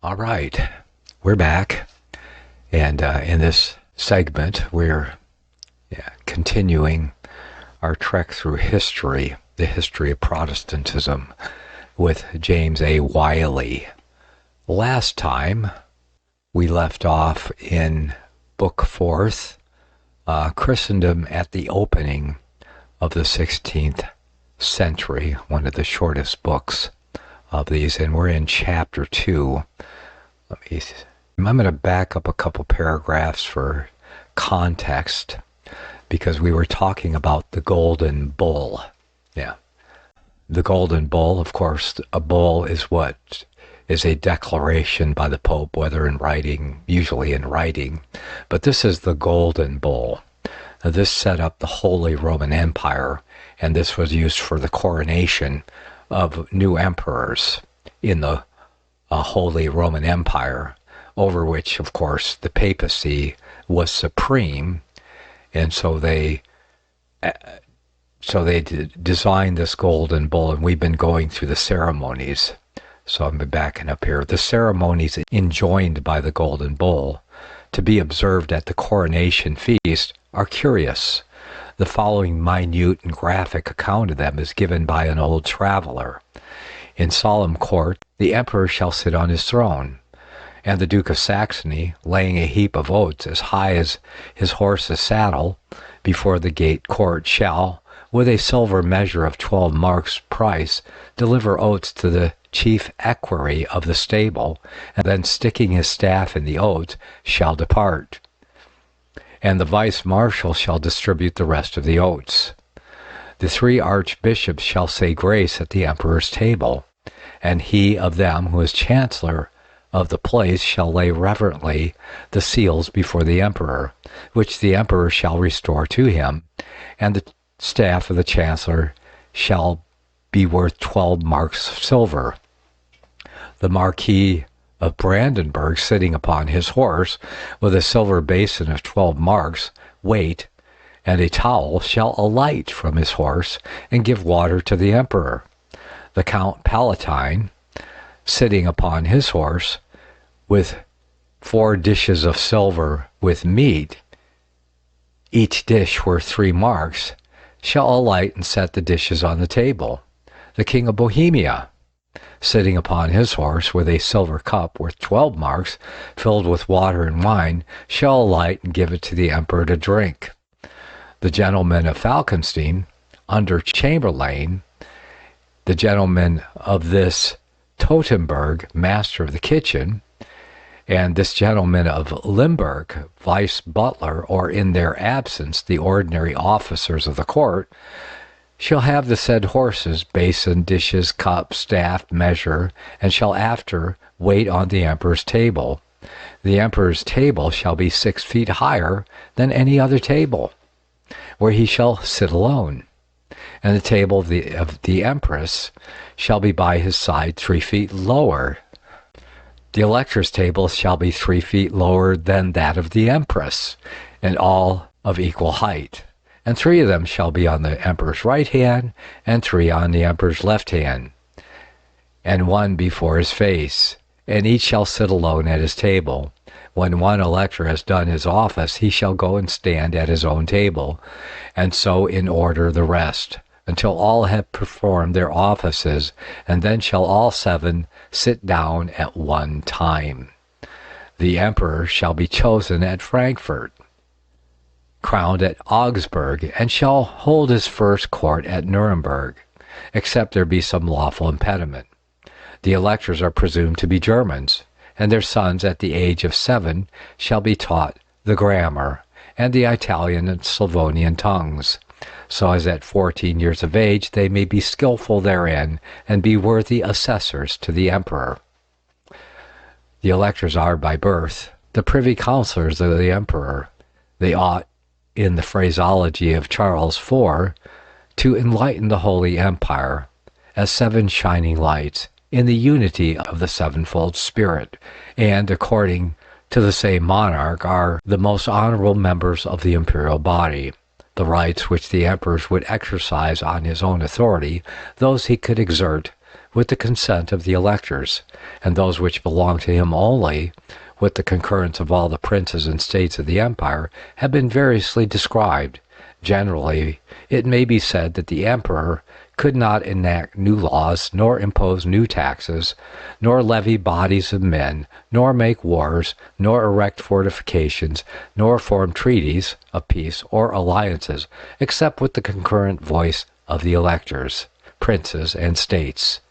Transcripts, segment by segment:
All right, we're back, and in this segment, we're continuing our trek through history, the history of Protestantism, with James A. Wiley. Last time, we left off in Book 4th, Christendom at the Opening of the 16th Century, one of the shortest books of these, and we're in Chapter 2. I'm going to back up a couple paragraphs for context, because we were talking about the Golden Bull. Yeah. The Golden Bull, of course, a bull is what is a declaration by the Pope, whether in writing, usually in writing, but this is the Golden Bull. Now, this set up the Holy Roman Empire, and this was used for the coronation of new emperors in the Holy Roman Empire, over which, of course, the Papacy was supreme, and so they designed this Golden Bull, and we've been going through the ceremonies. So I'm backing up here. The ceremonies enjoined by the Golden Bull to be observed at the coronation feast are curious. The following minute and graphic account of them is given by an old traveler. In solemn court, the emperor shall sit on his throne, and the Duke of Saxony, laying a heap of oats as high as his horse's saddle before the gate court, shall, with a silver measure of 12 marks price, deliver oats to the chief equerry of the stable, and then sticking his staff in the oats, shall depart. And the vice-marshal shall distribute the rest of the oats. The 3 archbishops shall say grace at the emperor's table, and he of them who is chancellor of the place shall lay reverently the seals before the emperor, which the emperor shall restore to him, and the staff of the chancellor shall be worth 12 marks of silver. The Marquis of Brandenburg, sitting upon his horse, with a silver basin of 12 marks weight, and a towel, shall alight from his horse and give water to the emperor. The Count Palatine, sitting upon his horse, with 4 dishes of silver with meat, each dish worth 3 marks, shall alight and set the dishes on the table. The King of Bohemia, sitting upon his horse, with a silver cup worth 12 marks, filled with water and wine, shall alight and give it to the emperor to drink. The gentleman of Falkenstein, under Chamberlain, the gentleman of this Teutoburg, master of the kitchen, and this gentleman of Limburg, vice butler, or in their absence the ordinary officers of the court, shall have the said horses, basin, dishes, cup, staff, measure, and shall after wait on the emperor's table. The emperor's table shall be 6 feet higher than any other table, where he shall sit alone, and the table of the empress shall be by his side 3 feet lower. The elector's table shall be 3 feet lower than that of the empress, and all of equal height. And 3 of them shall be on the emperor's right hand, and 3 on the emperor's left hand, and 1 before his face, and each shall sit alone at his table. When one elector has done his office, he shall go and stand at his own table, and so in order the rest, until all have performed their offices, and then shall all 7 sit down at one time. The emperor shall be chosen at Frankfurt, crowned at Augsburg, and shall hold his first court at Nuremberg, except there be some lawful impediment. The electors are presumed to be Germans, and their sons at the age of 7 shall be taught the grammar, and the Italian and Slavonian tongues, so as at 14 years of age they may be skillful therein, and be worthy assessors to the emperor. The electors are by birth the privy councillors of the emperor. They ought, in the phraseology of Charles IV, to enlighten the Holy Empire as 7 shining lights in the unity of the sevenfold Spirit, and, according to the same monarch, are the most honorable members of the imperial body. The rights which the emperors would exercise on his own authority, those he could exert with the consent of the electors, and those which belonged to him only, with the concurrence of all the princes and states of the empire, have been variously described. Generally, it may be said that the emperor could not enact new laws, nor impose new taxes, nor levy bodies of men, nor make wars, nor erect fortifications, nor form treaties of peace or alliances, except with the concurrent voice of the electors, princes, and states.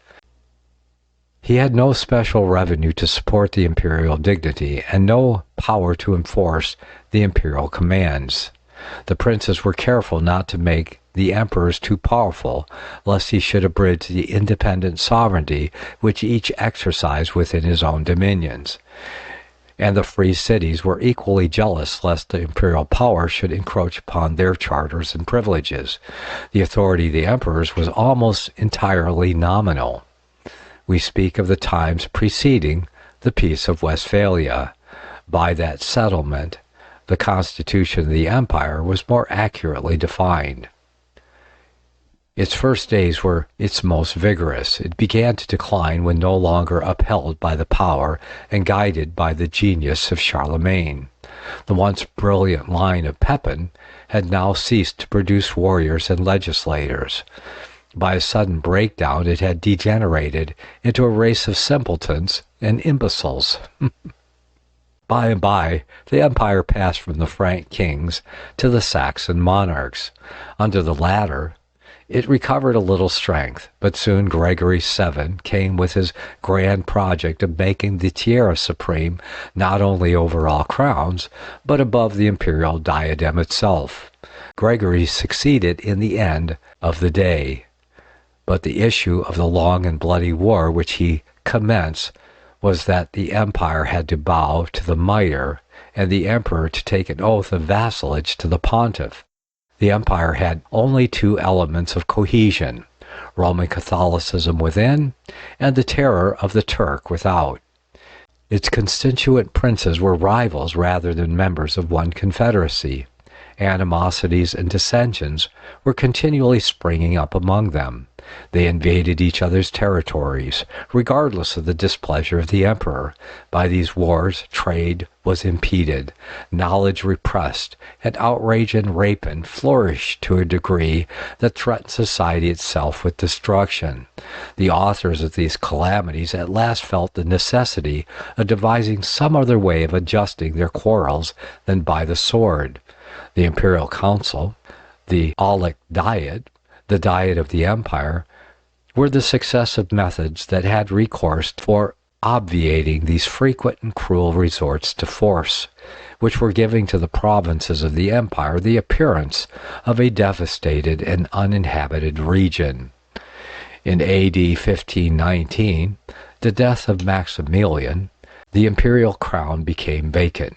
He had no special revenue to support the imperial dignity, and no power to enforce the imperial commands. The princes were careful not to make the emperors too powerful, lest he should abridge the independent sovereignty which each exercised within his own dominions. And the free cities were equally jealous lest the imperial power should encroach upon their charters and privileges. The authority of the emperors was almost entirely nominal. We speak of the times preceding the Peace of Westphalia. By that settlement, the constitution of the empire was more accurately defined. Its first days were its most vigorous. It began to decline when no longer upheld by the power and guided by the genius of Charlemagne. The once brilliant line of Pepin had now ceased to produce warriors and legislators. By a sudden breakdown, it had degenerated into a race of simpletons and imbeciles. By and by, the empire passed from the Frank kings to the Saxon monarchs. Under the latter, it recovered a little strength, but soon Gregory VII came with his grand project of making the Tiara supreme not only over all crowns, but above the imperial diadem itself. Gregory succeeded in the end of the day, but the issue of the long and bloody war which he commenced was that the empire had to bow to the mitre, and the emperor to take an oath of vassalage to the pontiff. The empire had only two elements of cohesion: Roman Catholicism within, and the terror of the Turk without. Its constituent princes were rivals rather than members of one confederacy. Animosities and dissensions were continually springing up among them. They invaded each other's territories, regardless of the displeasure of the emperor. By these wars, trade was impeded, knowledge repressed, and outrage and rapine flourished to a degree that threatened society itself with destruction. The authors of these calamities at last felt the necessity of devising some other way of adjusting their quarrels than by the sword. The imperial council, the Aulic Diet, the Diet of the Empire, were the successive methods that had recourse for obviating these frequent and cruel resorts to force, which were giving to the provinces of the empire the appearance of a devastated and uninhabited region. In A.D. 1519, the death of Maximilian, the imperial crown became vacant.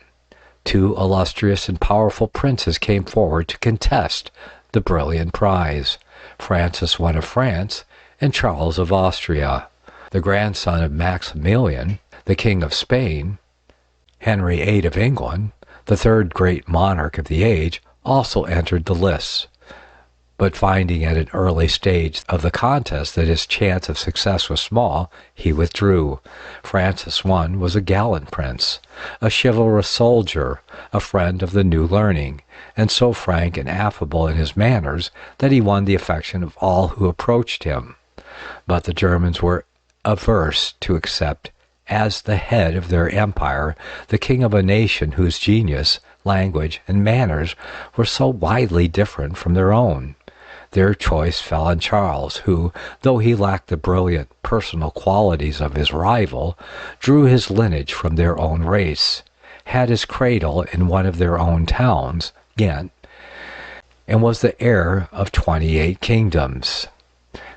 Two illustrious and powerful princes came forward to contest the brilliant prize: Francis I of France and Charles of Austria. The grandson of Maximilian, the King of Spain, Henry VIII of England, the third great monarch of the age, also entered the lists. But finding at an early stage of the contest that his chance of success was small, he withdrew. Francis I was a gallant prince, a chivalrous soldier, a friend of the new learning, and so frank and affable in his manners that he won the affection of all who approached him. But the Germans were averse to accept as the head of their empire the king of a nation whose genius, language, and manners were so widely different from their own. Their choice fell on Charles, who, though he lacked the brilliant personal qualities of his rival, drew his lineage from their own race, had his cradle in one of their own towns, Ghent, and was the heir of 28 kingdoms.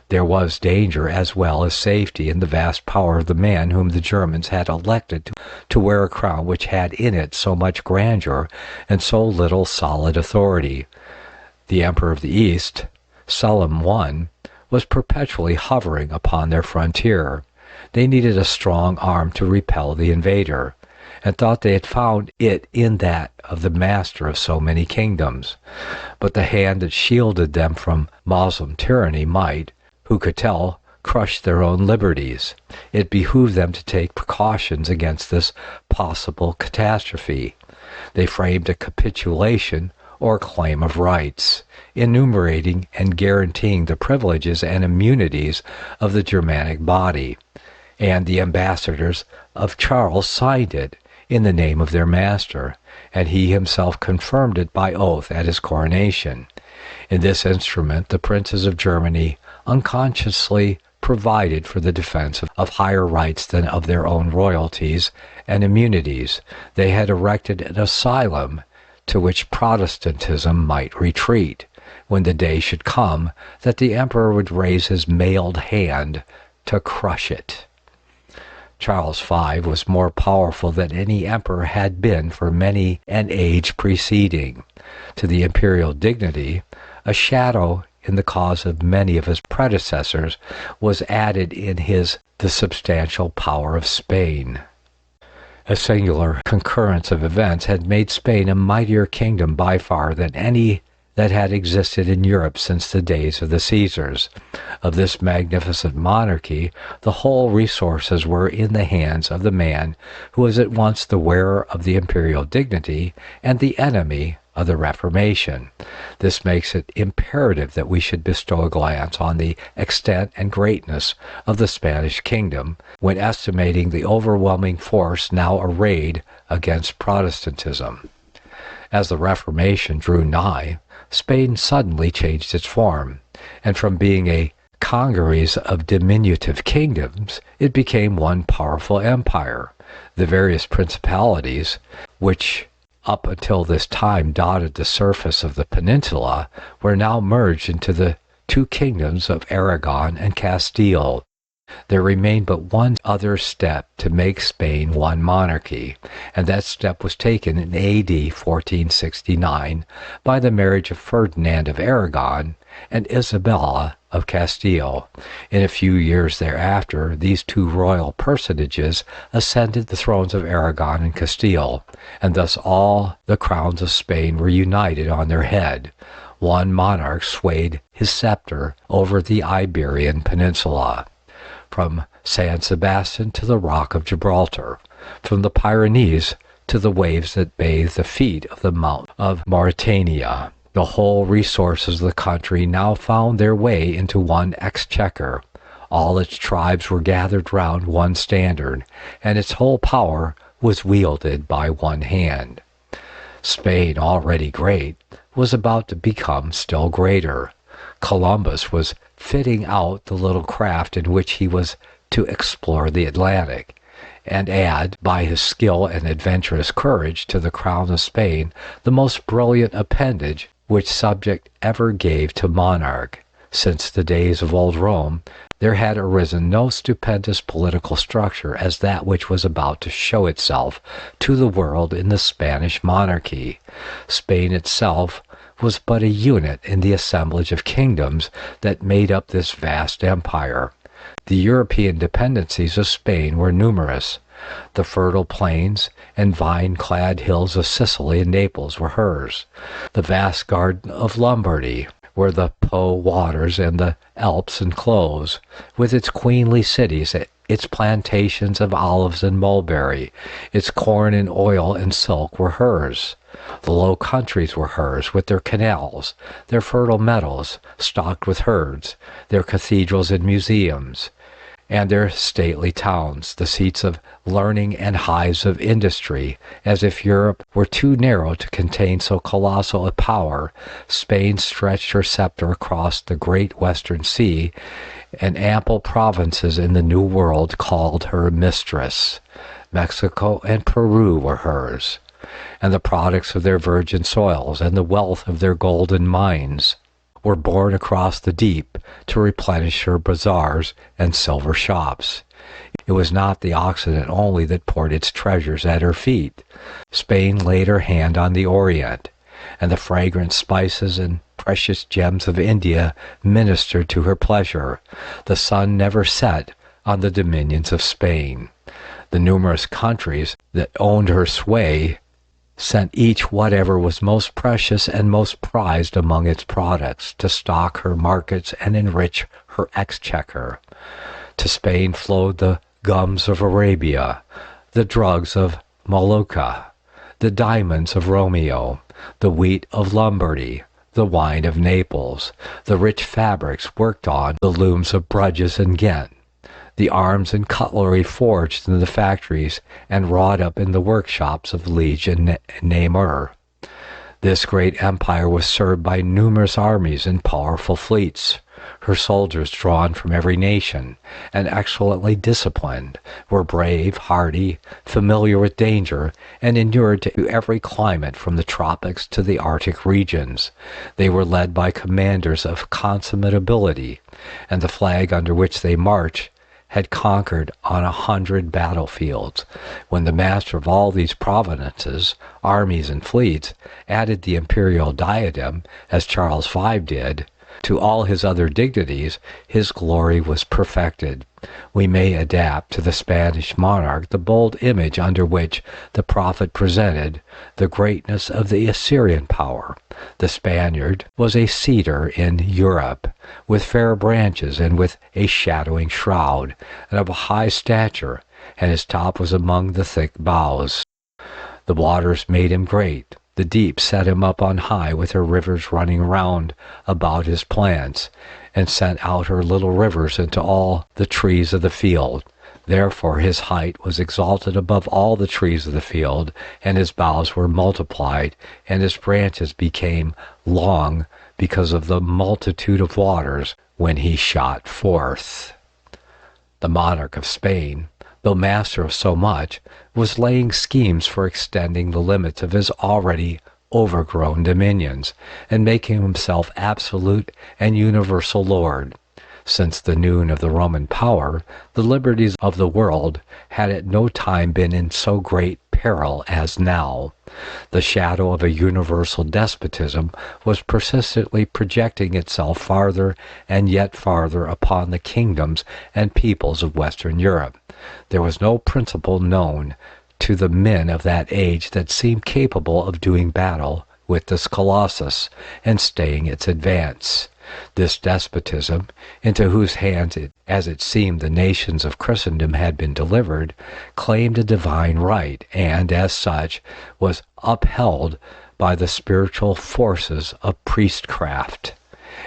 There was danger as well as safety in the vast power of the man whom the Germans had elected to wear a crown which had in it so much grandeur and so little solid authority. The Emperor of the East, Selim I, was perpetually hovering upon their frontier. They needed a strong arm to repel the invader, and thought they had found it in that of the master of so many kingdoms. But the hand that shielded them from Moslem tyranny might, who could tell, crush their own liberties. It behooved them to take precautions against this possible catastrophe. They framed a capitulation or claim of rights, enumerating and guaranteeing the privileges and immunities of the Germanic body, and the ambassadors of Charles signed it in the name of their master, and he himself confirmed it by oath at his coronation. In this instrument, the princes of Germany unconsciously provided for the defense of higher rights than of their own royalties and immunities. They had erected an asylum to which Protestantism might retreat, when the day should come that the emperor would raise his mailed hand to crush it. Charles V was more powerful than any emperor had been for many an age preceding. To the imperial dignity, a shadow in the cause of many of his predecessors was added in the substantial power of Spain. A singular concurrence of events had made Spain a mightier kingdom by far than any that had existed in Europe since the days of the Caesars. Of this magnificent monarchy, the whole resources were in the hands of the man who was at once the wearer of the imperial dignity and the enemy of the Reformation. This makes it imperative that we should bestow a glance on the extent and greatness of the Spanish kingdom when estimating the overwhelming force now arrayed against Protestantism. As the Reformation drew nigh, Spain suddenly changed its form, and from being a congeries of diminutive kingdoms, it became one powerful empire. The various principalities, which up until this time dotted the surface of the peninsula, were now merged into the two kingdoms of Aragon and Castile. There remained but one other step to make Spain one monarchy, and that step was taken in A.D. 1469 by the marriage of Ferdinand of Aragon and Isabella of Castile. In a few years thereafter, these two royal personages ascended the thrones of Aragon and Castile, and thus all the crowns of Spain were united on their head. One monarch swayed his scepter over the Iberian Peninsula, from San Sebastian to the Rock of Gibraltar, from the Pyrenees to the waves that bathe the feet of the Mount of Mauritania. The whole resources of the country now found their way into one exchequer. All its tribes were gathered round one standard, and its whole power was wielded by one hand. Spain, already great, was about to become still greater. Columbus was fitting out the little craft in which he was to explore the Atlantic, and add, by his skill and adventurous courage, to the crown of Spain the most brilliant appendage which subject ever gave to monarch. Since the days of old Rome, there had arisen no stupendous political structure as that which was about to show itself to the world in the Spanish monarchy. Spain itself was but a unit in the assemblage of kingdoms that made up this vast empire. The European dependencies of Spain were numerous. The fertile plains and vine-clad hills of Sicily and Naples were hers. The vast garden of Lombardy, where the Po waters and the Alps enclose, with its queenly cities, its plantations of olives and mulberry, its corn and oil and silk were hers. The Low Countries were hers, with their canals, their fertile meadows stocked with herds, their cathedrals and museums, and their stately towns, the seats of learning and hives of industry. As if Europe were too narrow to contain so colossal a power, Spain stretched her scepter across the great western sea, and ample provinces in the New World called her mistress. Mexico and Peru were hers, and the products of their virgin soils and the wealth of their golden mines were borne across the deep to replenish her bazaars and silver shops. It was not the Occident only that poured its treasures at her feet. Spain laid her hand on the Orient, and the fragrant spices and precious gems of India ministered to her pleasure. The sun never set on the dominions of Spain. The numerous countries that owned her sway sent each whatever was most precious and most prized among its products to stock her markets and enrich her exchequer. To Spain flowed the gums of Arabia, the drugs of Molucca, the diamonds of Romeo, the wheat of Lombardy, the wine of Naples, the rich fabrics worked on the looms of Bruges and Ghent, the arms and cutlery forged in the factories and wrought up in the workshops of Liege and Namur. This great empire was served by numerous armies and powerful fleets. Her soldiers, drawn from every nation, and excellently disciplined, were brave, hardy, familiar with danger, and inured to every climate from the tropics to the Arctic regions. They were led by commanders of consummate ability, and the flag under which they marched had conquered on 100 battlefields. When the master of all these provinces, armies, and fleets added the imperial diadem, as Charles V did, to all his other dignities, his glory was perfected. We may adapt to the Spanish monarch the bold image under which the prophet presented the greatness of the Assyrian power. The Spaniard was a cedar in Europe, with fair branches and with a shadowing shroud, and of a high stature, and his top was among the thick boughs. The waters made him great. The deep set him up on high with her rivers running round about his plants, and sent out her little rivers into all the trees of the field. Therefore his height was exalted above all the trees of the field, and his boughs were multiplied, and his branches became long because of the multitude of waters when he shot forth. The monarch of Spain, though master of so much, was laying schemes for extending the limits of his already overgrown dominions, and making himself absolute and universal lord. Since the noon of the Roman power, the liberties of the world had at no time been in so great peril as now. The shadow of a universal despotism was persistently projecting itself farther and yet farther upon the kingdoms and peoples of Western Europe. There was no principle known to the men of that age that seemed capable of doing battle with this colossus and staying its advance. This despotism, into whose hands, as it seemed, the nations of Christendom had been delivered, claimed a divine right, and, as such, was upheld by the spiritual forces of priestcraft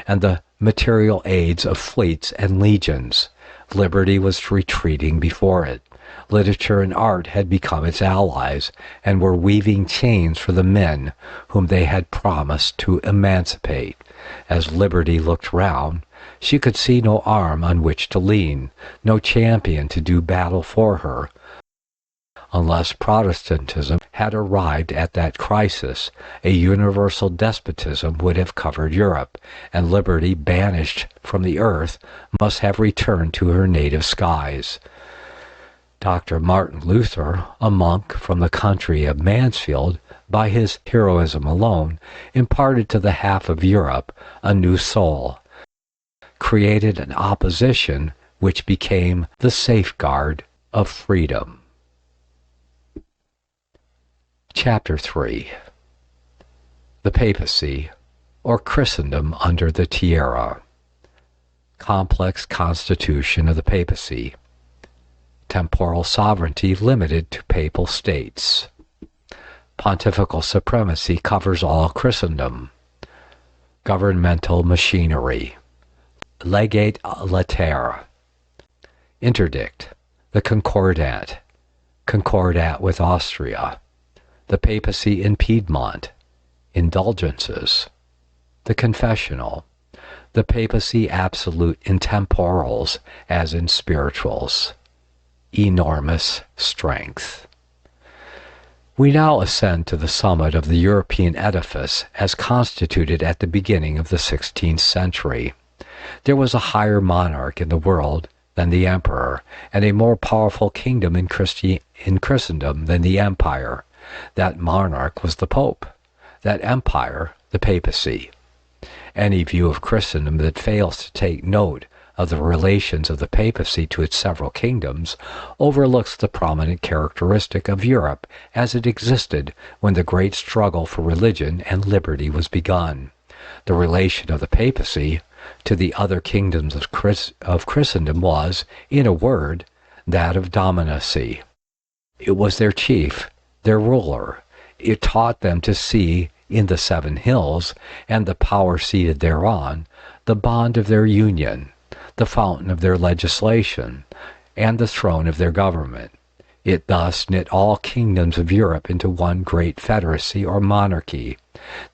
and the material aids of fleets and legions. Liberty was retreating before it. Literature and art had become its allies, and were weaving chains for the men whom they had promised to emancipate. As Liberty looked round, she could see no arm on which to lean, no champion to do battle for her. Unless Protestantism had arrived at that crisis, a universal despotism would have covered Europe, and Liberty, banished from the earth, must have returned to her native skies. Dr. Martin Luther, a monk from the country of Mansfield, by his heroism alone, imparted to the half of Europe a new soul, created an opposition which became the safeguard of freedom. Chapter 3. The Papacy, or Christendom under the Tiara. Complex constitution of the Papacy. Temporal sovereignty limited to papal states. Pontifical supremacy covers all Christendom. Governmental machinery. Legate latere. Interdict. The Concordat. Concordat with Austria. The Papacy in Piedmont. Indulgences. The Confessional. The Papacy absolute in temporals as in spirituals. Enormous strength. We now ascend to the summit of the European edifice as constituted at the beginning of the 16th century. There was a higher monarch in the world than the emperor, and a more powerful kingdom in Christendom than the empire. That monarch was the Pope, that empire the Papacy. Any view of Christendom that fails to take note of the relations of the Papacy to its several kingdoms overlooks the prominent characteristic of Europe as it existed when the great struggle for religion and liberty was begun. The relation of the Papacy to the other kingdoms of Christendom was, in a word, that of dominacy. It was their chief, their ruler. It taught them to see in the 7 hills, and the power seated thereon, the bond of their union, the fountain of their legislation, and the throne of their government. It thus knit all kingdoms of Europe into one great federacy or monarchy.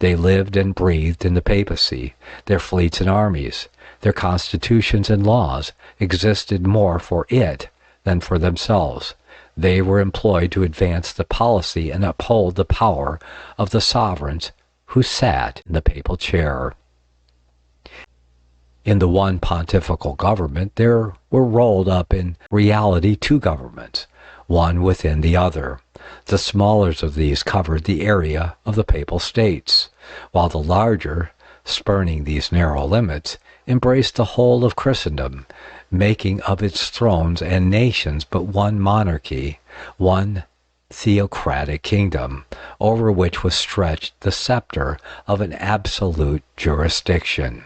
They lived and breathed in the papacy. Their fleets and armies, their constitutions and laws existed more for it than for themselves. They were employed to advance the policy and uphold the power of the sovereigns who sat in the papal chair. In the one pontifical government, there were rolled up in reality 2 governments, one within the other. The smaller of these covered the area of the papal states, while the larger, spurning these narrow limits, embraced the whole of Christendom, making of its thrones and nations but one monarchy, one theocratic kingdom, over which was stretched the scepter of an absolute jurisdiction.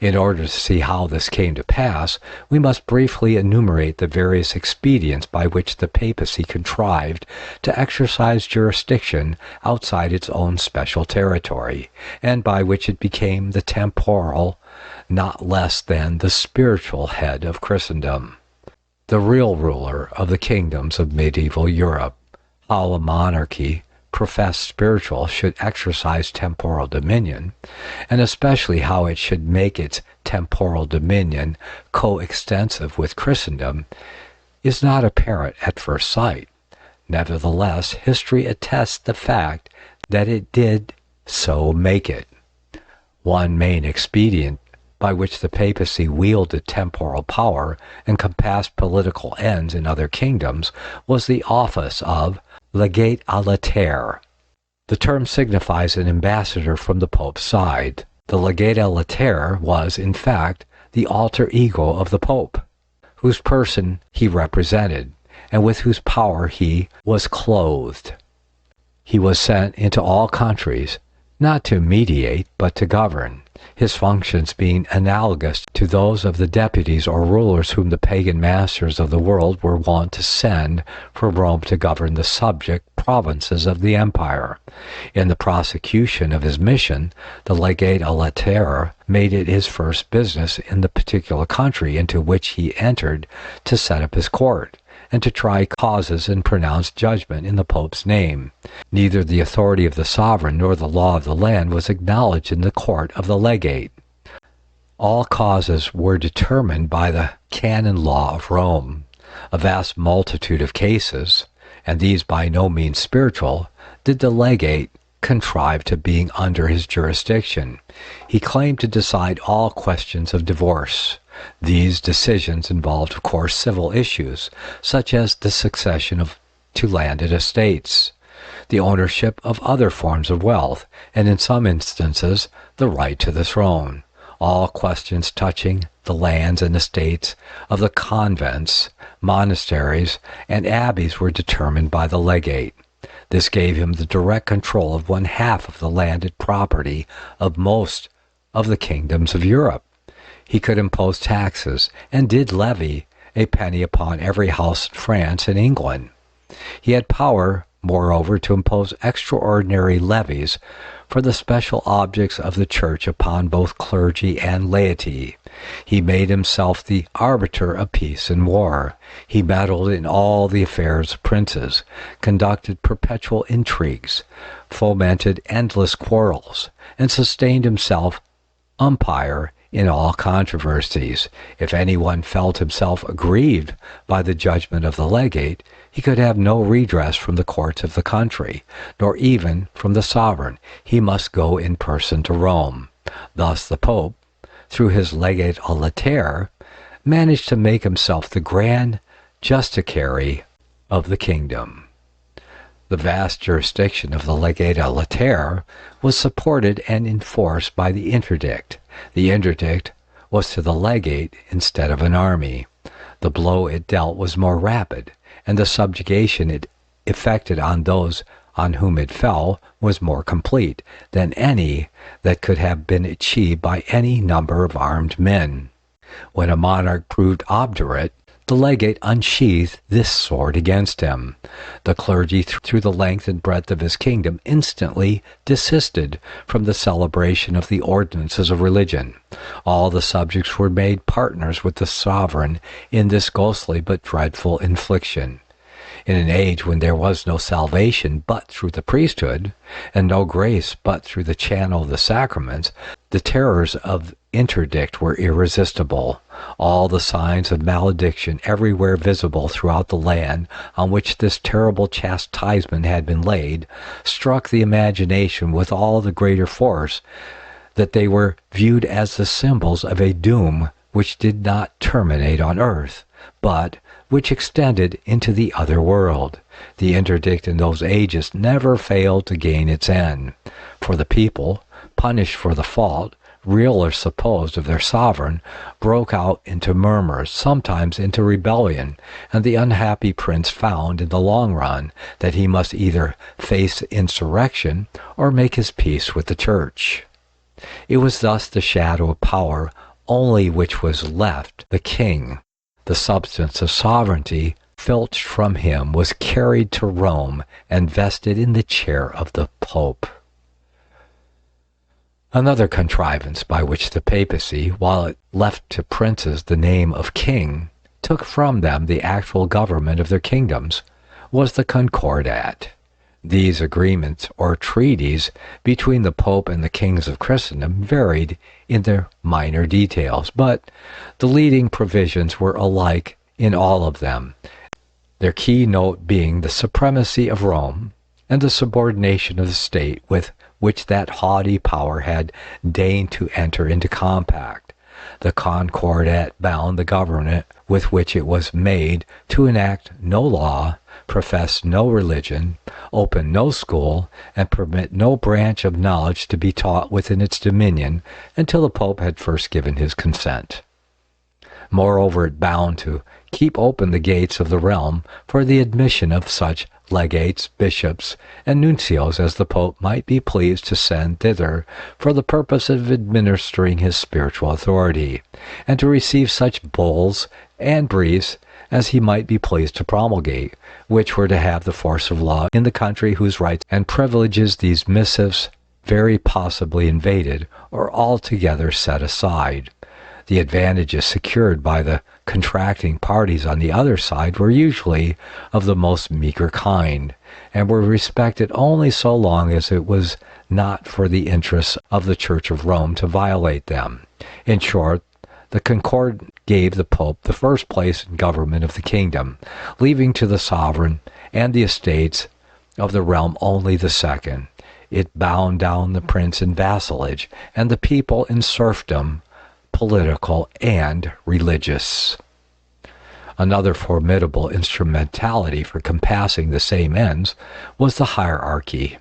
In order to see how this came to pass, we must briefly enumerate the various expedients by which the papacy contrived to exercise jurisdiction outside its own special territory, and by which it became the temporal, not less than the spiritual head of Christendom, the real ruler of the kingdoms of medieval Europe. How a monarchy, professed spiritual, should exercise temporal dominion, and especially how it should make its temporal dominion coextensive with Christendom, is not apparent at first sight. Nevertheless, history attests the fact that it did so make it. One main expedient by which the papacy wielded temporal power and compassed political ends in other kingdoms was the office of legate à latere. The term signifies an ambassador from the Pope's side. The legate à latere was, in fact, the alter ego of the Pope, whose person he represented, and with whose power he was clothed. He was sent into all countries, not to mediate, but to govern, his functions being analogous to those of the deputies or rulers whom the pagan masters of the world were wont to send from Rome to govern the subject provinces of the empire. In the prosecution of his mission, the legate à latere made it his first business in the particular country into which he entered to set up his court, and to try causes and pronounce judgment in the Pope's name. Neither the authority of the sovereign nor the law of the land was acknowledged in the court of the legate. All causes were determined by the canon law of Rome. A vast multitude of cases, and these by no means spiritual, did the legate contrive to being under his jurisdiction. He claimed to decide all questions of divorce. These decisions involved, of course, civil issues, such as the succession to landed estates, the ownership of other forms of wealth, and in some instances, the right to the throne. All questions touching the lands and estates of the convents, monasteries, and abbeys were determined by the legate. This gave him the direct control of 1/2 of the landed property of most of the kingdoms of Europe. He could impose taxes, and did levy a penny upon every house in France and England. He had power, moreover, to impose extraordinary levies for the special objects of the Church upon both clergy and laity. He made himself the arbiter of peace and war. He meddled in all the affairs of princes, conducted perpetual intrigues, fomented endless quarrels, and sustained himself umpire in all controversies. If anyone felt himself aggrieved by the judgment of the legate, he could have no redress from the courts of the country, nor even from the sovereign. He must go in person to Rome. Thus the Pope, through his legate à latere, managed to make himself the grand justiciary of the kingdom. The vast jurisdiction of the legate à latere was supported and enforced by the interdict. The interdict was to the legate instead of an army. The blow it dealt was more rapid, and the subjugation it effected on those on whom it fell was more complete than any that could have been achieved by any number of armed men. When a monarch proved obdurate, the legate unsheathed this sword against him. The clergy through the length and breadth of his kingdom instantly desisted from the celebration of the ordinances of religion. All the subjects were made partners with the sovereign in this ghostly but dreadful infliction. In an age when there was no salvation but through the priesthood, and no grace but through the channel of the sacraments, the terrors of interdict were irresistible. All the signs of malediction everywhere visible throughout the land on which this terrible chastisement had been laid struck the imagination with all the greater force that they were viewed as the symbols of a doom which did not terminate on earth, but which extended into the other world. The interdict in those ages never failed to gain its end, for the people, punished for the fault, real or supposed, of their sovereign, broke out into murmurs, sometimes into rebellion, and the unhappy prince found in the long run that he must either face insurrection or make his peace with the church. It was thus the shadow of power only which was left the king. The substance of sovereignty filched from him was carried to Rome and vested in the chair of the Pope. Another contrivance by which the papacy, while it left to princes the name of king, took from them the actual government of their kingdoms, was the Concordat. These agreements or treaties between the Pope and the kings of Christendom varied in their minor details, but the leading provisions were alike in all of them, their keynote being the supremacy of Rome and the subordination of the state with which that haughty power had deigned to enter into compact. The Concordat bound the government with which it was made to enact no law, profess no religion, open no school, and permit no branch of knowledge to be taught within its dominion until the Pope had first given his consent. Moreover, it bound to keep open the gates of the realm for the admission of such legates, bishops, and nuncios as the Pope might be pleased to send thither for the purpose of administering his spiritual authority, and to receive such bulls and briefs as he might be pleased to promulgate, which were to have the force of law in the country whose rights and privileges these missives very possibly invaded or altogether set aside. The advantages secured by the contracting parties on the other side were usually of the most meager kind, and were respected only so long as it was not for the interests of the Church of Rome to violate them. In short, the Concord gave the Pope the first place in government of the kingdom, leaving to the sovereign and the estates of the realm only the second. It bound down the prince in vassalage, and the people in serfdom, political and religious. Another formidable instrumentality for compassing the same ends was the hierarchy.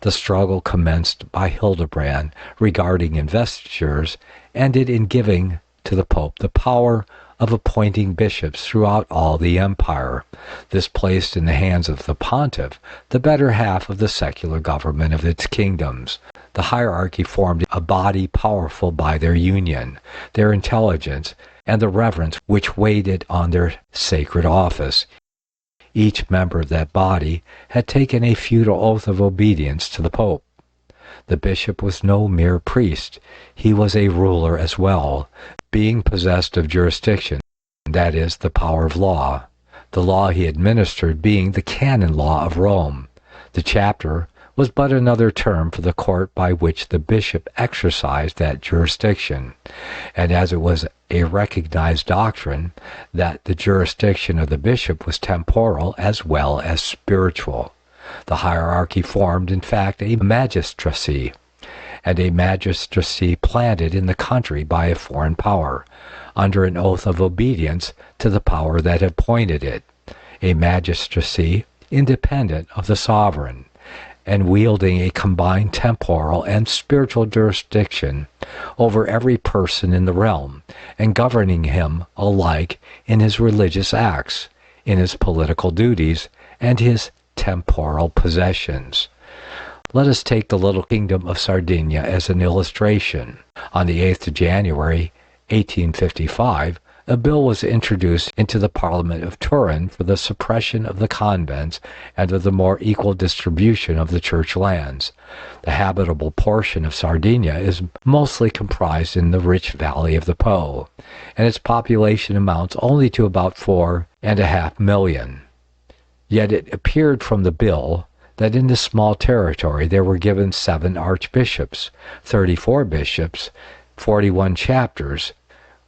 The struggle commenced by Hildebrand regarding investitures, ended in giving to the Pope the power of appointing bishops throughout all the empire. This placed in the hands of the pontiff the better half of the secular government of its kingdoms. The hierarchy formed a body powerful by their union, their intelligence, and the reverence which waited on their sacred office. Each member of that body had taken a feudal oath of obedience to the Pope. The bishop was no mere priest. He was a ruler as well, being possessed of jurisdiction, that is, the power of law, the law he administered being the canon law of Rome. The chapter was but another term for the court by which the bishop exercised that jurisdiction, and as it was a recognized doctrine that the jurisdiction of the bishop was temporal as well as spiritual, the hierarchy formed, in fact, a magistracy, and a magistracy planted in the country by a foreign power, under an oath of obedience to the power that appointed it, a magistracy independent of the sovereign, and wielding a combined temporal and spiritual jurisdiction over every person in the realm, and governing him alike in his religious acts, in his political duties, and his temporal possessions. Let us take the little kingdom of Sardinia as an illustration. On the 8th of January, 1855, a bill was introduced into the Parliament of Turin for the suppression of the convents and of the more equal distribution of the church lands. The habitable portion of Sardinia is mostly comprised in the rich valley of the Po, and its population amounts only to about 4.5 million. Yet it appeared from the bill that in this small territory there were given 7 archbishops, 34 bishops, 41 chapters,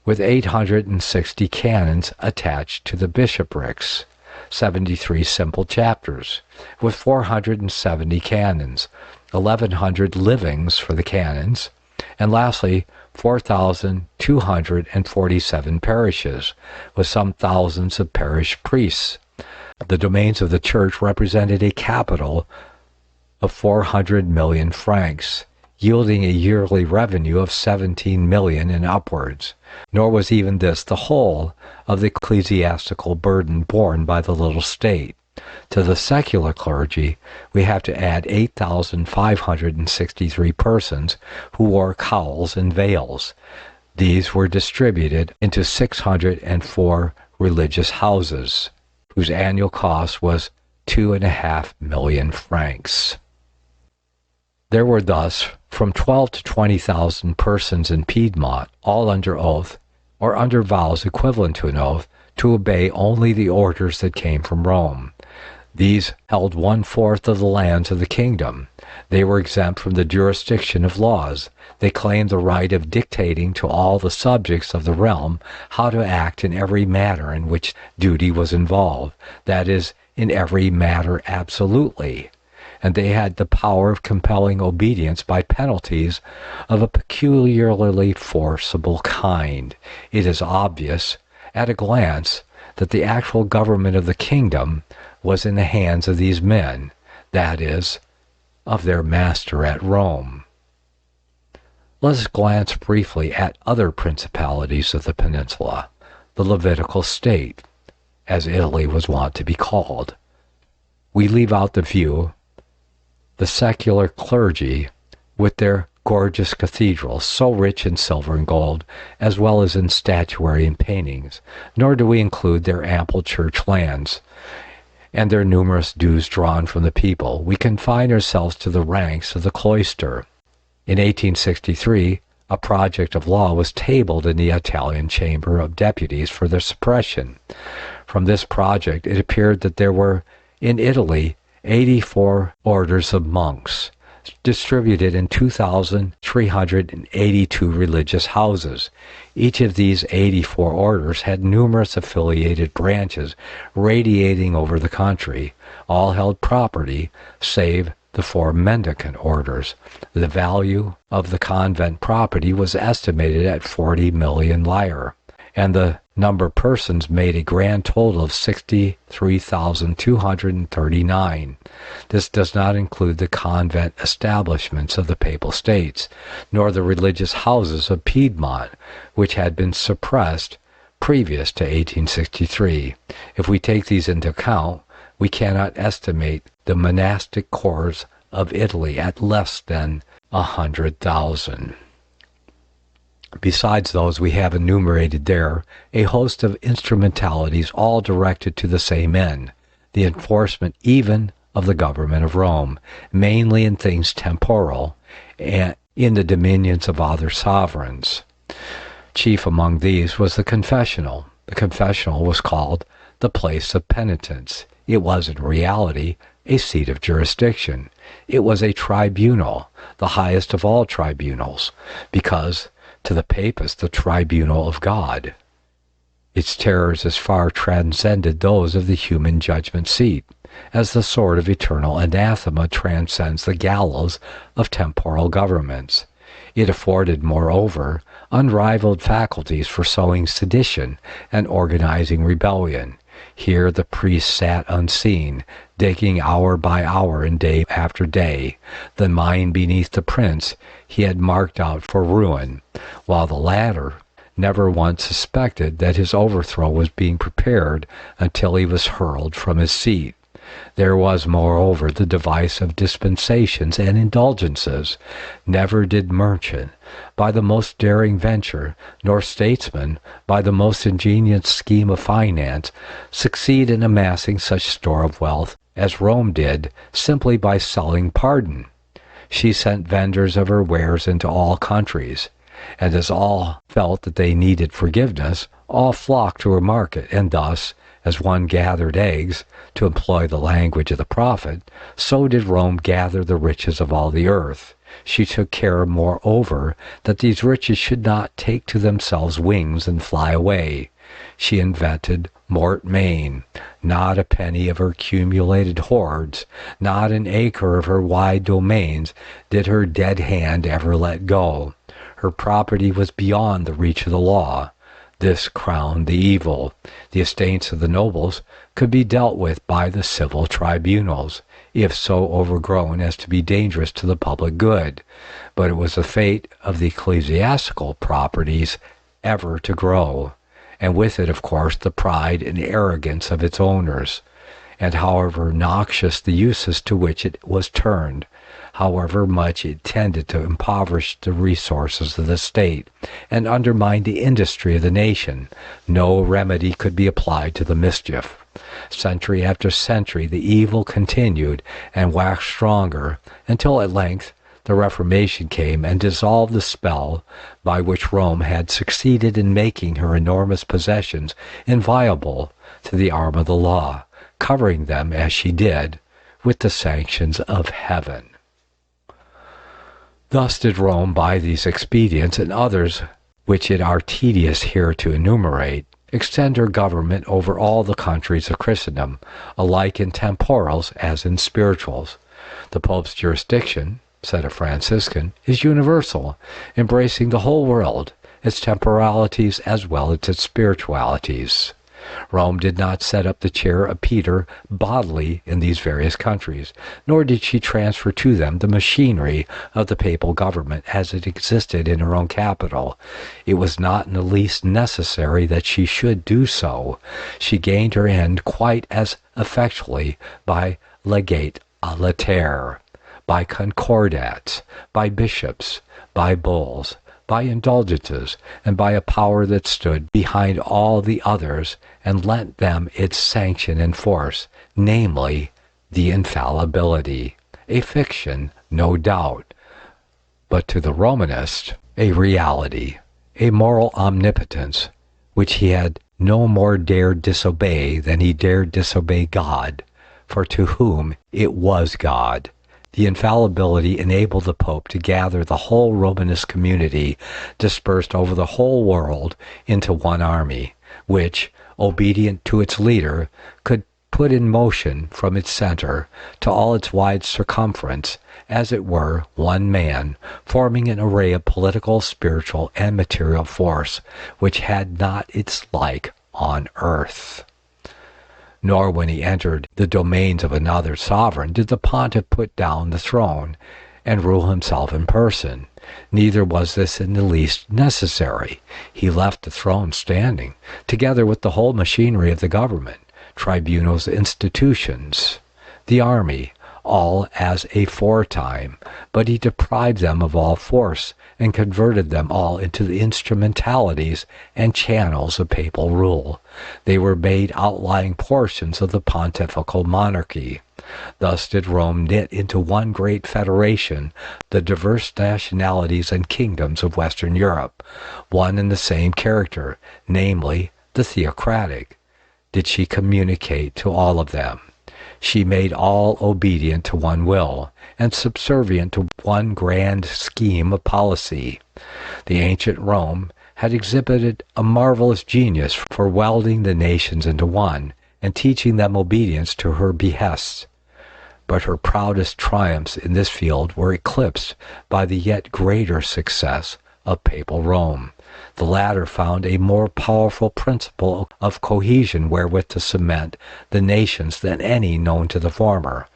with 860 canons attached to the bishoprics, 73 simple chapters, with 470 canons, 1,100 livings for the canons, and lastly, 4,247 parishes, with some thousands of parish priests. The domains of the church represented a capital of 400 million francs, yielding a yearly revenue of 17 million and upwards. Nor was even this the whole of the ecclesiastical burden borne by the little state. To the secular clergy, we have to add 8,563 persons who wore cowls and veils. These were distributed into 604 religious houses, whose annual cost was 2.5 million francs. There were thus from 12 to 20,000 persons in Piedmont, all under oath, or under vows equivalent to an oath, to obey only the orders that came from Rome. These held 1/4 of the lands of the kingdom. They were exempt from the jurisdiction of laws. They claimed the right of dictating to all the subjects of the realm how to act in every matter in which duty was involved, that is, in every matter absolutely. And they had the power of compelling obedience by penalties of a peculiarly forcible kind. It is obvious, at a glance, that the actual government of the kingdom was in the hands of these men, that is, of their master at Rome. Let us glance briefly at other principalities of the peninsula, the Levitical state, as Italy was wont to be called. We leave out the view the secular clergy with their gorgeous cathedrals, so rich in silver and gold, as well as in statuary and paintings, nor do we include their ample church lands and their numerous dues drawn from the people. We confine ourselves to the ranks of the cloister. In 1863, a project of law was tabled in the Italian Chamber of Deputies for their suppression. From this project, it appeared that there were, in Italy, 84 orders of monks, distributed in 2,382 religious houses. Each of these 84 orders had numerous affiliated branches radiating over the country. All held property, save the 4 mendicant orders. The value of the convent property was estimated at 40 million lire, and the number of persons made a grand total of 63,239. This does not include the convent establishments of the Papal States, nor the religious houses of Piedmont, which had been suppressed previous to 1863. If we take these into account, we cannot estimate the monastic corps of Italy at less than 100,000. Besides those we have enumerated there, a host of instrumentalities all directed to the same end, the enforcement even of the government of Rome, mainly in things temporal, and in the dominions of other sovereigns. Chief among these was the confessional. The confessional was called the place of penitence. It was in reality a seat of jurisdiction. It was a tribunal, the highest of all tribunals, because to the Papist the tribunal of God. Its terrors as far transcended those of the human judgment seat, as the sword of eternal anathema transcends the gallows of temporal governments. It afforded, moreover, unrivaled faculties for sowing sedition and organizing rebellion. Here the priest sat unseen, digging hour by hour and day after day the mine beneath the prince he had marked out for ruin, while the latter never once suspected that his overthrow was being prepared until he was hurled from his seat. There was, moreover, the device of dispensations and indulgences. Never did merchant, by the most daring venture, nor statesman, by the most ingenious scheme of finance, succeed in amassing such store of wealth as Rome did simply by selling pardon. She sent vendors of her wares into all countries, and as all felt that they needed forgiveness, all flocked to her market, and thus, as one gathered eggs, to employ the language of the prophet, so did Rome gather the riches of all the earth. She took care, moreover, that these riches should not take to themselves wings and fly away. She invented mort main. Not a penny of her accumulated hoards, not an acre of her wide domains did her dead hand ever let go. Her property was beyond the reach of the law. This crowned the evil. The estates of the nobles could be dealt with by the civil tribunals, if so overgrown as to be dangerous to the public good, but it was the fate of the ecclesiastical properties ever to grow, and with it, of course, the pride and arrogance of its owners, and however noxious the uses to which it was turned, however much it tended to impoverish the resources of the state and undermine the industry of the nation, no remedy could be applied to the mischief. Century after century the evil continued and waxed stronger, until at length the Reformation came and dissolved the spell by which Rome had succeeded in making her enormous possessions inviolable to the arm of the law, covering them, as she did, with the sanctions of heaven. Thus did Rome, by these expedients and others which it are tedious here to enumerate, extend her government over all the countries of Christendom, alike in temporals as in spirituals. The Pope's jurisdiction, said a Franciscan, is universal, embracing the whole world, its temporalities as well as its spiritualities. Rome did not set up the chair of Peter bodily in these various countries, nor did she transfer to them the machinery of the papal government as it existed in her own capital. It was not in the least necessary that she should do so. She gained her end quite as effectually by legate a latere, by concordats, by bishops, by bulls, by indulgences, and by a power that stood behind all the others and lent them its sanction and force, namely, the infallibility, a fiction, no doubt, but to the Romanist, a reality, a moral omnipotence, which he had no more dared disobey than he dared disobey God, for to whom it was God. The infallibility enabled the Pope to gather the whole Romanist community dispersed over the whole world into one army, which, obedient to its leader, could put in motion from its center to all its wide circumference, as it were, one man, forming an array of political, spiritual, and material force, which had not its like on earth. Nor when he entered the domains of another sovereign did the pontiff put down the throne and rule himself in person. Neither was this in the least necessary. He left the throne standing, together with the whole machinery of the government, tribunals, institutions, the army, all as aforetime, but he deprived them of all force and converted them all into the instrumentalities and channels of papal rule. They were made outlying portions of the pontifical monarchy. Thus did Rome knit into one great federation the diverse nationalities and kingdoms of Western Europe, one and the same character, namely, the theocratic. Did she communicate to all of them. She made all obedient to one will, and subservient to one grand scheme of policy. The ancient Rome had exhibited a marvelous genius for welding the nations into one, and teaching them obedience to her behests. But her proudest triumphs in this field were eclipsed by the yet greater success of papal Rome. The latter found a more powerful principle of cohesion wherewith to cement the nations than any known to the former,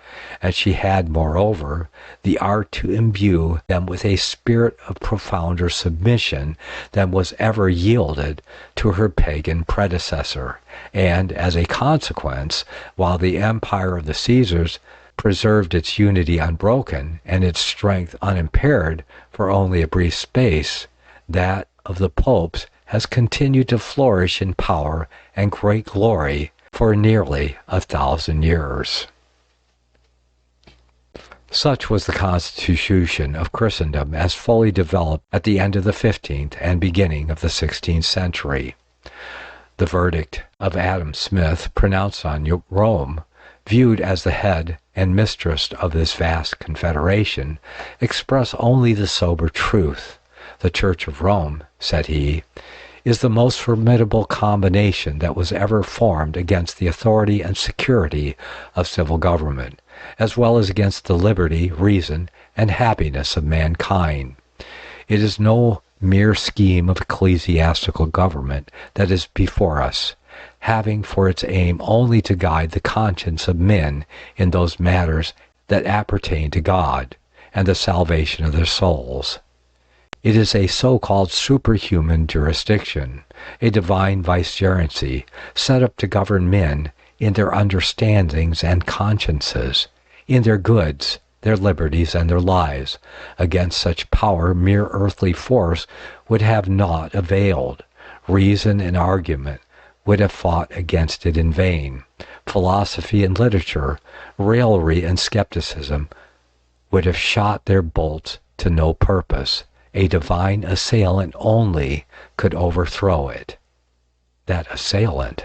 and she had, moreover, the art to imbue them with a spirit of profounder submission than was ever yielded to her pagan predecessor, and, as a consequence, while the empire of the Caesars preserved its unity unbroken and its strength unimpaired for only a brief space, that of the popes has continued to flourish in power and great glory for nearly 1,000 years. Such was the constitution of Christendom as fully developed at the end of the 15th and beginning of the 16th century. The verdict of Adam Smith pronounced on Rome, viewed as the head and mistress of this vast confederation, expressed only the sober truth. The Church of Rome, said he, is the most formidable combination that was ever formed against the authority and security of civil government, as well as against the liberty, reason, and happiness of mankind. It is no mere scheme of ecclesiastical government that is before us, having for its aim only to guide the conscience of men in those matters that appertain to God and the salvation of their souls. It is a so-called superhuman jurisdiction, a divine vicegerency, set up to govern men in their understandings and consciences, in their goods, their liberties, and their lives. Against such power mere earthly force would have naught availed. Reason and argument would have fought against it in vain. Philosophy and literature, raillery and skepticism would have shot their bolts to no purpose. A divine assailant only could overthrow it. That assailant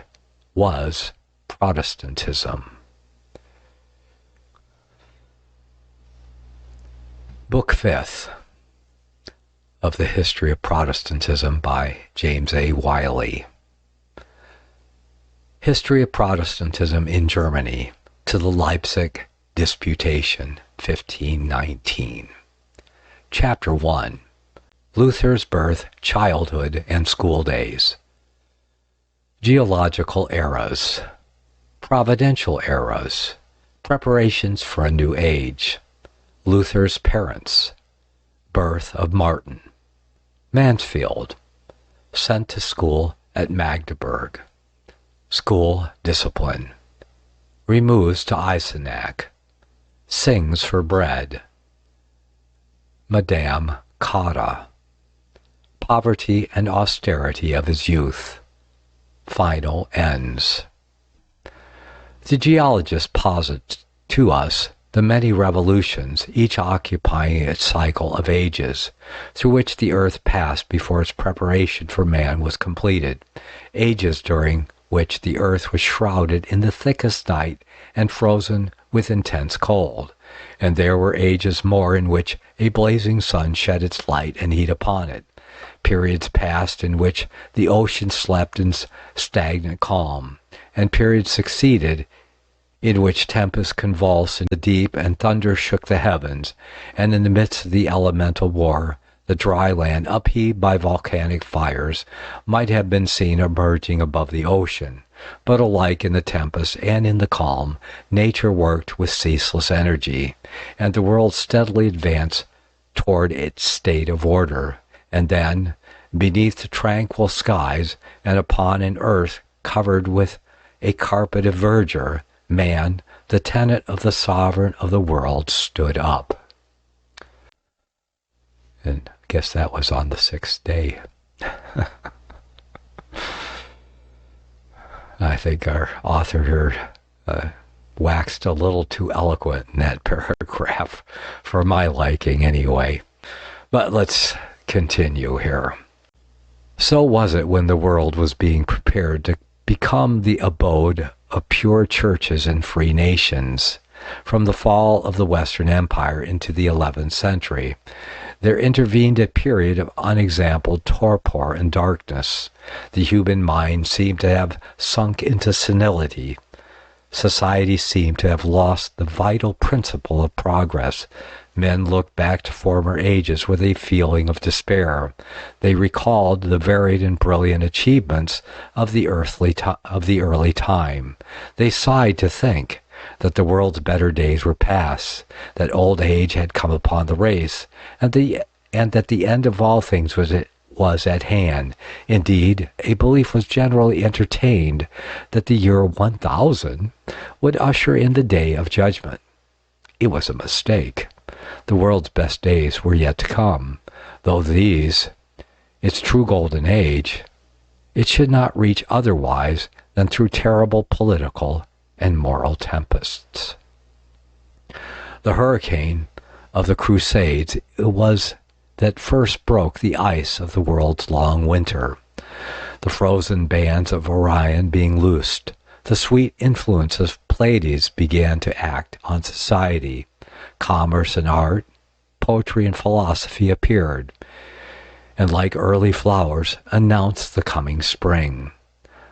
was Protestantism. Book 5th of the History of Protestantism by James A. Wiley. History of Protestantism in Germany to the Leipzig Disputation, 1519. Chapter 1. Luther's birth, childhood, and school days. Geological eras. Providential eras. Preparations for a new age. Luther's parents. Birth of Martin. Mansfield. Sent to school at Magdeburg. School discipline. Removes to Eisenach. Sings for bread. Madame Cotta. Poverty and austerity of his youth. Final ends. The geologist posits to us the many revolutions, each occupying its cycle of ages, through which the earth passed before its preparation for man was completed, ages during which the earth was shrouded in the thickest night and frozen with intense cold, and there were ages more in which a blazing sun shed its light and heat upon it, periods past in which the ocean slept in stagnant calm, and periods succeeded in which tempests convulsed in the deep and thunder shook the heavens, and in the midst of the elemental war, the dry land, upheaved by volcanic fires, might have been seen emerging above the ocean. But alike in the tempest and in the calm, nature worked with ceaseless energy, and the world steadily advanced toward its state of order. And then, beneath the tranquil skies, and upon an earth covered with a carpet of verdure, man, the tenant of the sovereign of the world, stood up. And I guess that was on the 6th day. I think our author here waxed a little too eloquent in that paragraph, for my liking anyway. But let's continue here. So was it when the world was being prepared to become the abode of pure churches and free nations. From the fall of the Western Empire into the 11th century, there intervened a period of unexampled torpor and darkness. The human mind seemed to have sunk into senility. Society seemed to have lost the vital principle of progress. Men looked back to former ages with a feeling of despair. They recalled the varied and brilliant achievements of the early time. They sighed to think that the world's better days were past, that old age had come upon the race, and that the end of all things was at hand. Indeed, a belief was generally entertained that the year 1000 would usher in the day of judgment. It was a mistake. The world's best days were yet to come, though these, its true golden age, it should not reach otherwise than through terrible political and moral tempests. The hurricane of the Crusades was that first broke the ice of the world's long winter. The frozen bands of Orion being loosed, the sweet influence of Pleiades began to act on society. Commerce and art, poetry and philosophy appeared, and like early flowers announced the coming spring.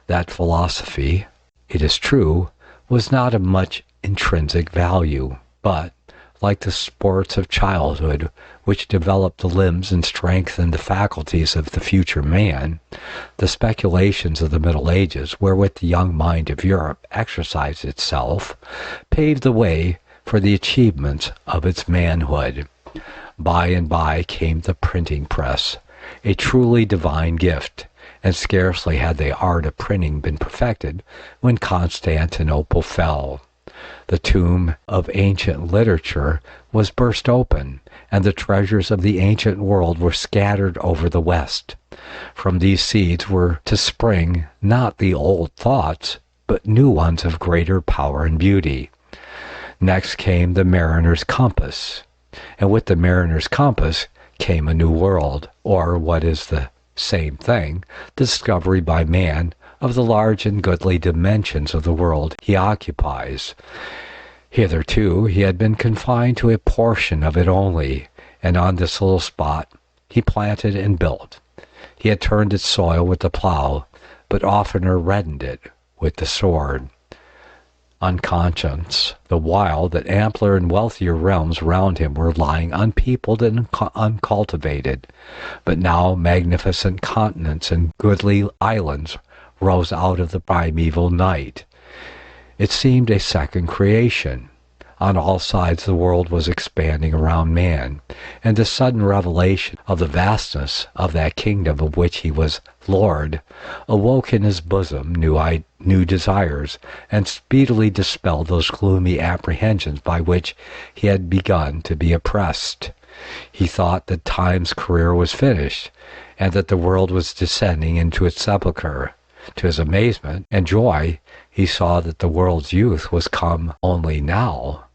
That philosophy, it is true, was not of much intrinsic value, but, like the sports of childhood, which develop the limbs and strengthen the faculties of the future man, the speculations of the Middle Ages, wherewith the young mind of Europe exercised itself, paved the way for the achievements of its manhood. By and by came the printing press, a truly divine gift, and scarcely had the art of printing been perfected when Constantinople fell. The tomb of ancient literature was burst open, and the treasures of the ancient world were scattered over the West. From these seeds were to spring not the old thoughts, but new ones of greater power and beauty. Next came the mariner's compass, and with the mariner's compass came a new world, or what is the same thing, the discovery by man of the large and goodly dimensions of the world he occupies. Hitherto he had been confined to a portion of it only, and on this little spot he planted and built. He had turned its soil with the plow, but oftener reddened it with the sword. Unconscious, the while that ampler and wealthier realms round him were lying unpeopled and uncultivated, but now magnificent continents and goodly islands rose out of the primeval night. It seemed a second creation. On all sides the world was expanding around man, and the sudden revelation of the vastness of that kingdom of which he was Lord awoke in his bosom new desires, and speedily dispelled those gloomy apprehensions by which he had begun to be oppressed. He thought that time's career was finished, and that the world was descending into its sepulchre. To his amazement and joy, he saw that the world's youth was come only now,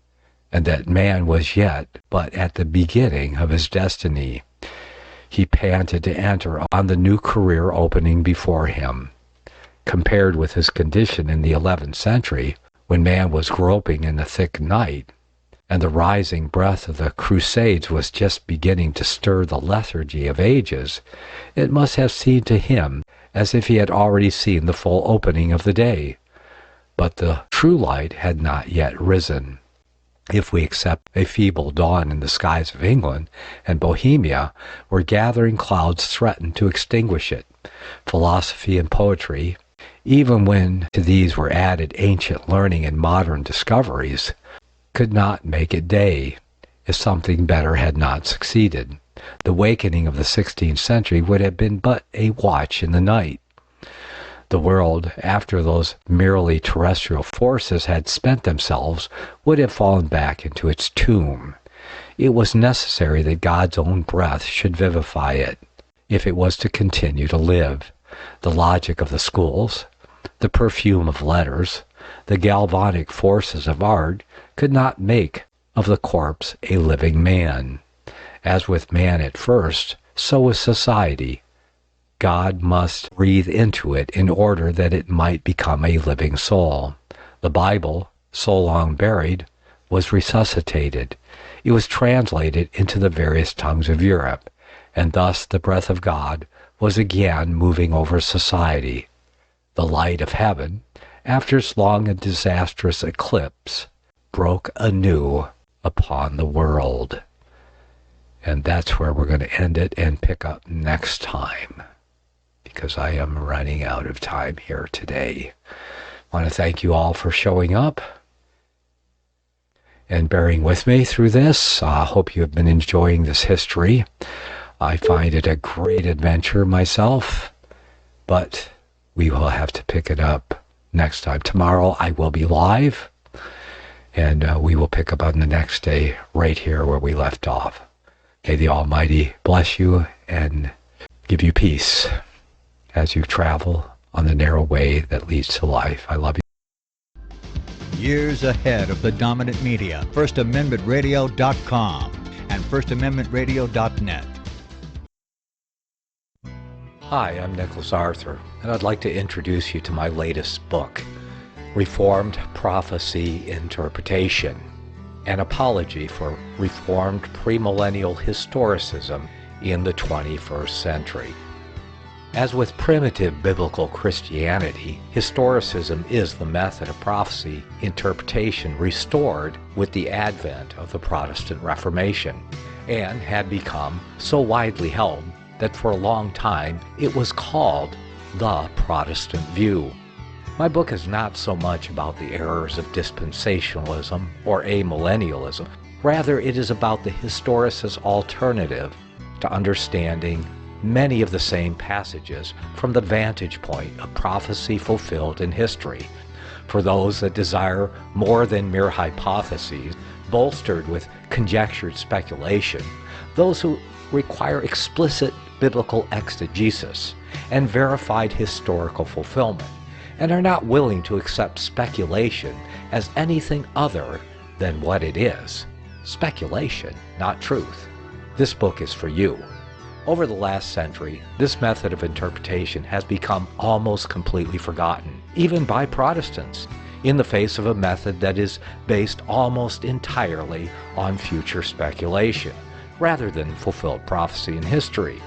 and that man was yet but at the beginning of his destiny. He panted to enter on the new career opening before him. Compared with his condition in the 11th century, when man was groping in the thick night, and the rising breath of the Crusades was just beginning to stir the lethargy of ages, it must have seemed to him as if he had already seen the full opening of the day. But the true light had not yet risen, if we accept a feeble dawn in the skies of England and Bohemia, where gathering clouds threatened to extinguish it. Philosophy and poetry, even when to these were added ancient learning and modern discoveries, could not make it day, if something better had not succeeded. The awakening of the 16th century would have been but a watch in the night. The world, after those merely terrestrial forces had spent themselves, would have fallen back into its tomb. It was necessary that God's own breath should vivify it, if it was to continue to live. The logic of the schools, the perfume of letters, the galvanic forces of art could not make of the corpse a living man. As with man at first, so with society. God must breathe into it in order that it might become a living soul. The Bible, so long buried, was resuscitated. It was translated into the various tongues of Europe, and thus the breath of God was again moving over society. The light of heaven, after its long and disastrous eclipse, broke anew upon the world. And that's where we're going to end it and pick up next time, because I am running out of time here today. I want to thank you all for showing up and bearing with me through this. I hope you have been enjoying this history. I find it a great adventure myself, but we will have to pick it up next time. Tomorrow I will be live, and we will pick up on the next day right here where we left off. May the Almighty bless you and give you peace as you travel on the narrow way that leads to life. I love you. Years ahead of the dominant media, FirstAmendmentRadio.com and FirstAmendmentRadio.net. Hi, I'm Nicholas Arthur, and I'd like to introduce you to my latest book, Reformed Prophecy Interpretation, an apology for Reformed premillennial historicism in the 21st century. As with primitive biblical Christianity, historicism is the method of prophecy interpretation restored with the advent of the Protestant Reformation, and had become so widely held that for a long time it was called the Protestant view. My book is not so much about the errors of dispensationalism or amillennialism. Rather, it is about the historicist alternative to understanding many of the same passages from the vantage point of prophecy fulfilled in history. For those that desire more than mere hypotheses, bolstered with conjectured speculation, those who require explicit biblical exegesis and verified historical fulfillment, and are not willing to accept speculation as anything other than what it is. Speculation, not truth. This book is for you. Over the last century, this method of interpretation has become almost completely forgotten, even by Protestants, in the face of a method that is based almost entirely on future speculation, rather than fulfilled prophecy in history.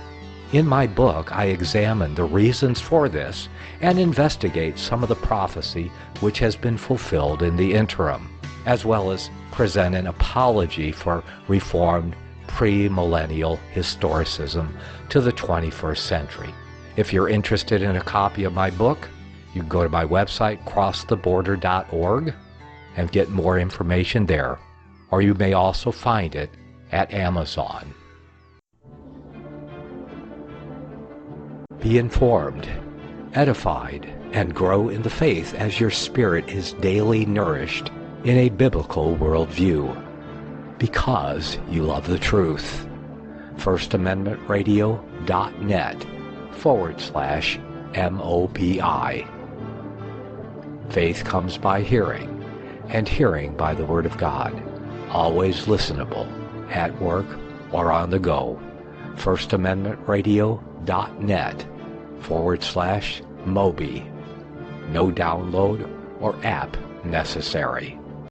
In my book, I examine the reasons for this and investigate some of the prophecy which has been fulfilled in the interim, as well as present an apology for Reformed premillennial historicism to the 21st century. If you're interested in a copy of my book, you can go to my website, crosstheborder.org, and get more information there, or you may also find it at Amazon. Be informed, edified, and grow in the faith as your spirit is daily nourished in a biblical worldview, because you love the truth. FirstAmendmentRadio.net/MOPI. Faith comes by hearing, and hearing by the Word of God. Always listenable, at work or on the go. FirstAmendmentRadio.net/MOBI. No download or app necessary.